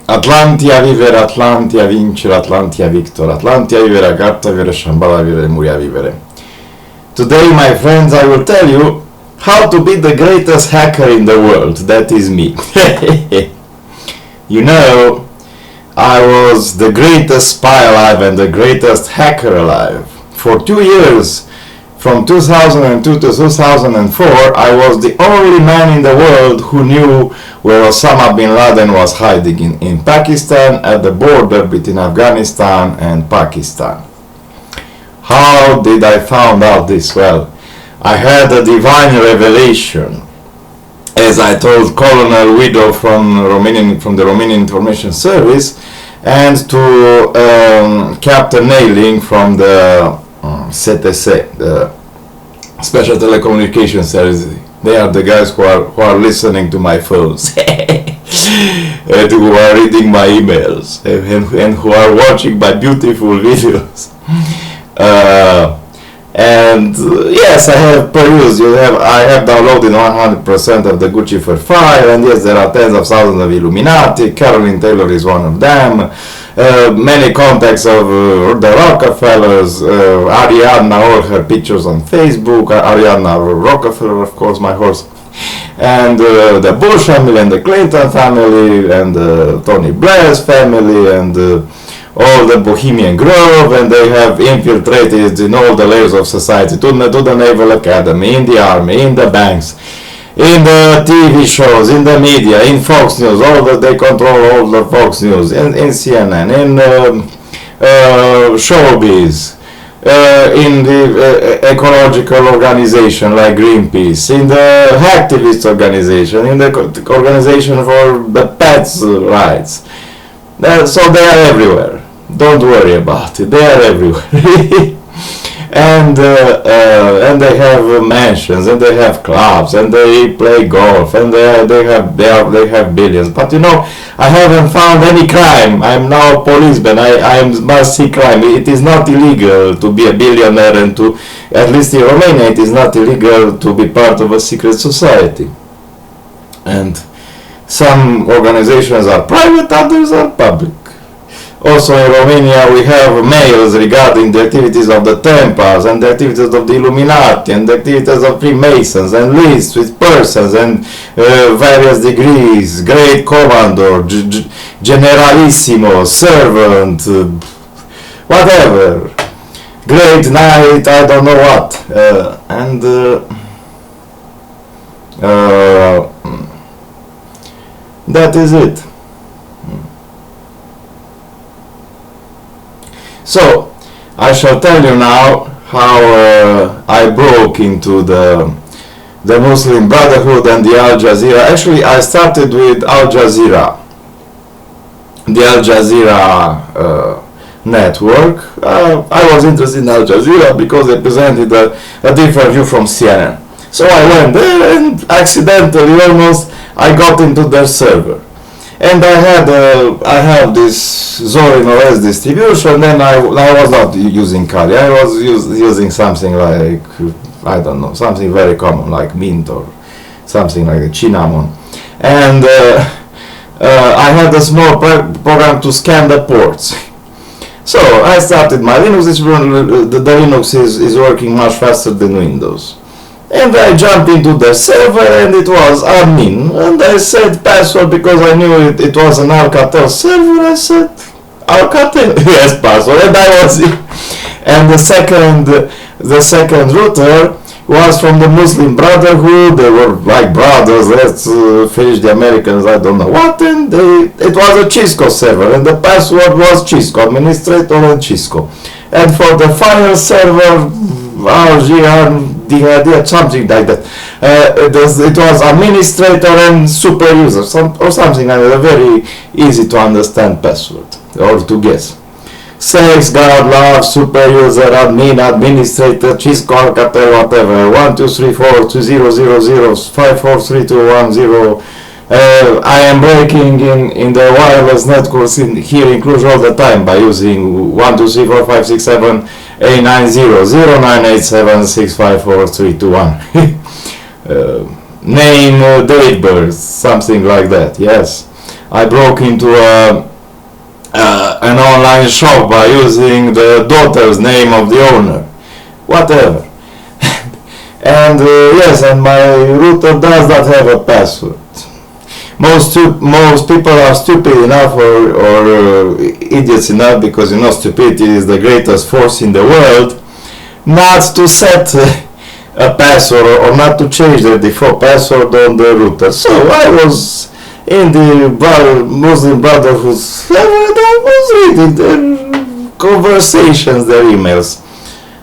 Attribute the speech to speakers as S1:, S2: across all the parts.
S1: Atlantia vivere, Atlantia vincere, Atlantia victor, Atlantia vivere, carta vivere, Shambhala vivere, Muria vivere. Today, my friends, I will tell you how to be the greatest hacker in the world. That is me. You know, I was the greatest spy alive and the greatest hacker alive. For 2 years, from 2002 to 2004, I was the only man in the world who knew where Osama bin Laden was hiding in Pakistan, at the border between Afghanistan and Pakistan. How did I find out this? Well, I had a divine revelation, as I told Colonel Widow from the Romanian Information Service, and to Captain Nailing from the CTC, the Special Telecommunication Service. They are the guys who are listening to my phones and who are reading my emails and who are watching my beautiful videos. Yes, I have perused. I have downloaded 100% of the Guccifer file, and yes, there are tens of thousands of Illuminati. Caroline Taylor is one of them. Many contacts of the Rockefellers, Ariadna, all her pictures on Facebook, Ariadna Rockefeller, of course, my horse, and the Bush family, and the Clinton family, and Tony Blair's family, and all the Bohemian Grove, and they have infiltrated in all the layers of society, to the Naval Academy, in the army, in the banks, in the TV shows, in the media, in Fox News, they control all the Fox News, in CNN, in showbiz, in the ecological organization like Greenpeace, in the activist organization, in the organization for the pets' rights. So they are everywhere. Don't worry about it. They are everywhere. And they have mansions, and they have clubs, and they play golf, and they have billions. But you know, I haven't found any crime. I'm now a policeman. I must see crime. It is not illegal to be a billionaire, and at least in Romania, it is not illegal to be part of a secret society. And some organizations are private, others are public. Also in Romania we have mails regarding the activities of the Templars and the activities of the Illuminati and the activities of Freemasons, and lists with persons and various degrees, great commandor, generalissimo, servant, whatever, great knight, I don't know what, that is it. So, I shall tell you now how I broke into the Muslim Brotherhood and the Al Jazeera. Actually, I started with Al Jazeera, the Al Jazeera network. I was interested in Al Jazeera because they presented a different view from CNN. So I went there, and accidentally almost I got into their server. And I have this Zorin OS distribution, and I was not using Kali, I was using something like, I don't know, something very common like Mint or something like Cinnamon. And I had a small program to scan the ports. So I started my Linux distribution. The Linux is working much faster than Windows. And I jumped into the server, and it was admin, and I said password because I knew it was an Alcatel server. I said Alcatel, yes, password, and I was it. And the second router was from the Muslim Brotherhood. They were like brothers, let's finish the Americans, I don't know what, and it was a Cisco server, and the password was Cisco, administrator and Cisco. And for the final server, something like that. It was administrator and super user, or something like that. A very easy to understand password, or to guess. Sex, God, love, super user, admin, administrator, Cisco, Alcatel, whatever. 1 2 3 4 2 0 0 0 5 4 3 2 1 0. I am breaking in the wireless networks here in Cluj all the time by using 1 2 3 4 5 6 7 890 0987 654 321. Name, date birth, something like that. Yes, I broke into an online shop by using the daughter's name of the owner, whatever. And yes, and my router does not have a password. Most people are stupid enough or idiots enough, because stupidity is the greatest force in the world, not to set a password or not to change the default password on the router. So I was in the Muslim Brotherhood, I was reading their conversations, their emails,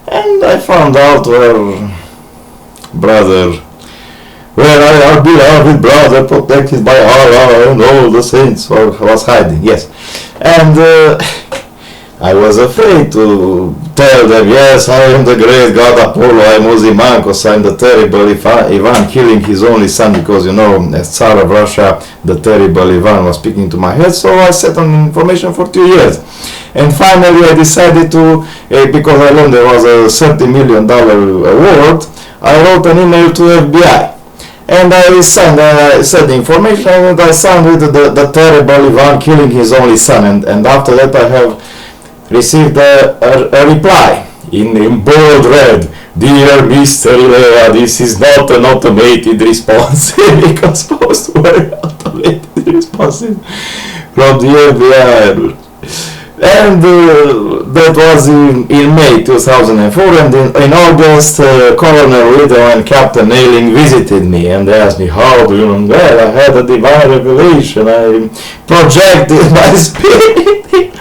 S1: and I found out where our beloved brother, protected by Allah and all the saints, was hiding. Yes, and I was afraid to tell them, yes, I am the great god Apollo, I am Ozymandias, I am the terrible Ivan killing his only son, because as Tsar of Russia, the terrible Ivan was speaking to my head. So I sat on information for 2 years, and finally I decided to, because I learned there was a $30 million award, I wrote an email to FBI. And I said the information, and I signed with the terrible Ivan killing his only son. And after that I have received a reply in bold red: "Dear Mr. Lea, this is not an automated response," because most were automated responses from the FBI. And that was in May 2004, and in August, Colonel Widow and Captain Nailing visited me, and they asked me, how do you know that? I had a divine revelation, I projected my spirit.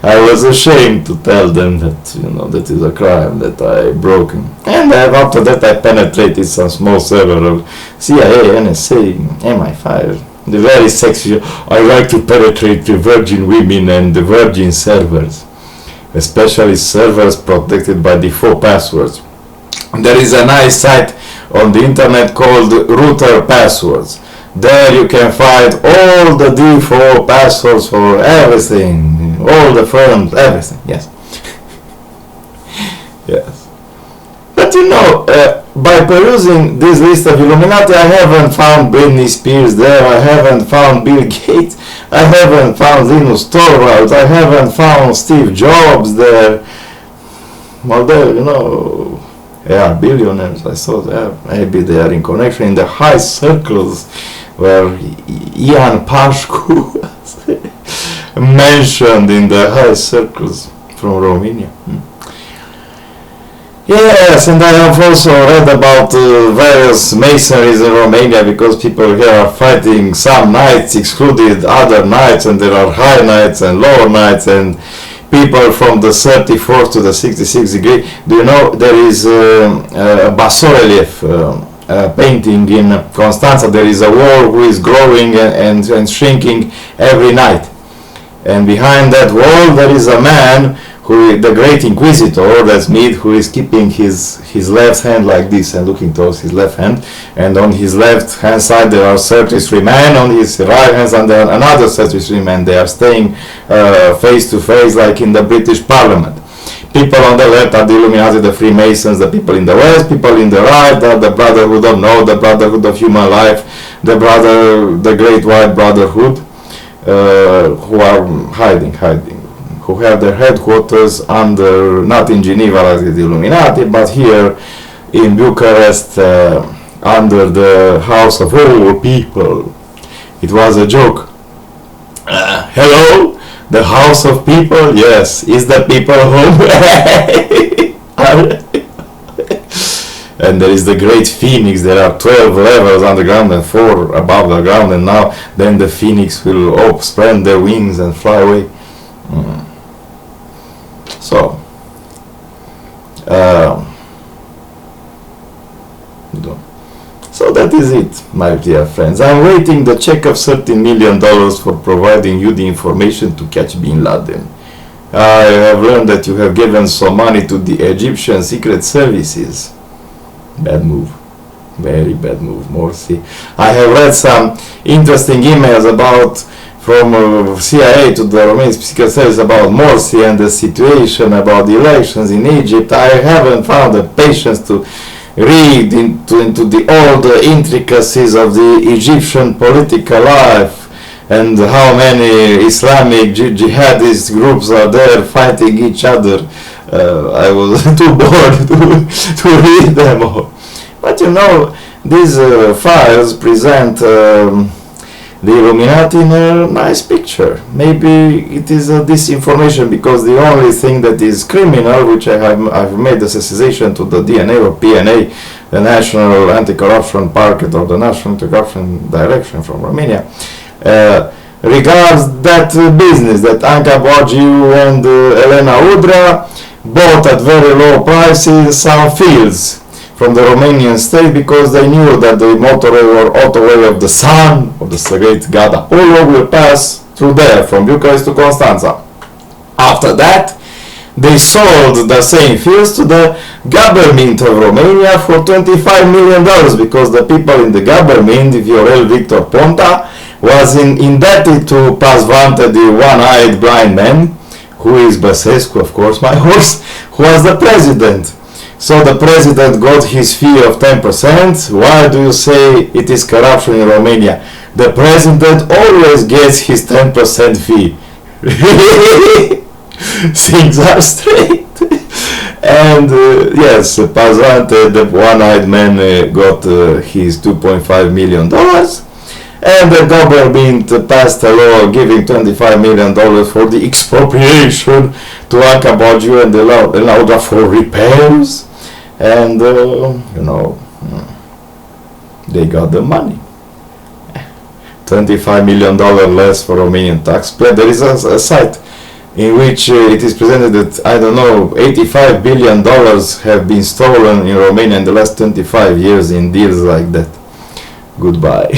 S1: I was ashamed to tell them that, that is a crime that I broke. And after that I penetrated some small server of CIA, NSA, MI5. The very sexy. I like to penetrate the virgin women and the virgin servers, especially servers protected by default passwords. There is a nice site on the internet called Router Passwords. There you can find all the default passwords for everything, all the firms, everything. Yes. Yes. But by perusing this list of Illuminati, I haven't found Britney Spears there, I haven't found Bill Gates, I haven't found Linus Torvalds, I haven't found Steve Jobs there. Well, they are billionaires. I thought maybe they are in connection in the high circles where Ian Pașcu was mentioned in the high circles from Romania. Yes, and I have also read about various masonries in Romania, because people here are fighting some nights excluded other nights, and there are high nights and lower nights, and people from the 34th to the 66th degree. Do you know there is a bas-relief painting in Constanța? There is a wall who is growing and shrinking every night, and behind that wall there is a man, the great inquisitor, that's me, who is keeping his left hand like this and looking towards his left hand, and on his left hand side there are 33 men, on his right hand side there are another 33 men. They are staying face to face like in the British Parliament. People on the left are the Illuminati, the Freemasons. The people in the west, people in the right are the Brotherhood of No, the Brotherhood of Human Life, the Great White Brotherhood, who are hiding, who have their headquarters not in Geneva like the Illuminati, but here in Bucharest, under the House of All People. It was a joke. Hello, the House of People? Yes, is the people home? And there is the Great Phoenix. There are 12 levels underground and 4 above the ground, and now then the Phoenix will spread their wings and fly away. So that is it, my dear friends. I'm waiting the check of $13 million for providing you the information to catch Bin Laden. I have learned that you have given some money to the Egyptian secret services. Bad move. Very bad move, Morsi. I have read some interesting emails from CIA to the Romanian Secret Service about Morsi and the situation about the elections in Egypt. I haven't found the patience to read into all the intricacies of the Egyptian political life and how many Islamic jihadist groups are there fighting each other. I was too bored to read them all. But you know, these files present the Illuminati in a nice picture. Maybe it is a disinformation, because the only thing that is criminal, which I've made a cessation to the DNA or PNA, the National Anti-Corruption Parquet or the National Anti-Corruption Direction from Romania, regards that business that Anca Bogiu and Elena Udrea bought at very low prices some fields from the Romanian state, because they knew that the motorway or autoway of the sun, of the great god Apollo, will pass through there from Bucharest to Constanța. After that, they sold the same fields to the government of Romania for $25 million, because the people in the government, Viorel Victor Ponta, was indebted to Pasvante, the one-eyed blind man, who is Băsescu, of course, my horse, who was the president. So the president got his fee of 10%. Why do you say it is corruption in Romania? The president always gets his 10% fee. Things are straight. And yes, Pasvante, the one-eyed man, got his $2.5 million. And the government passed a law giving $25 million for the expropriation to Anca Bogiu and Elena for repairs. And you know, they got the money. $25 million less for Romanian taxpayer. There is a site in which it is presented that, I don't know, $85 billion have been stolen in Romania in the last 25 years in deals like that. Goodbye.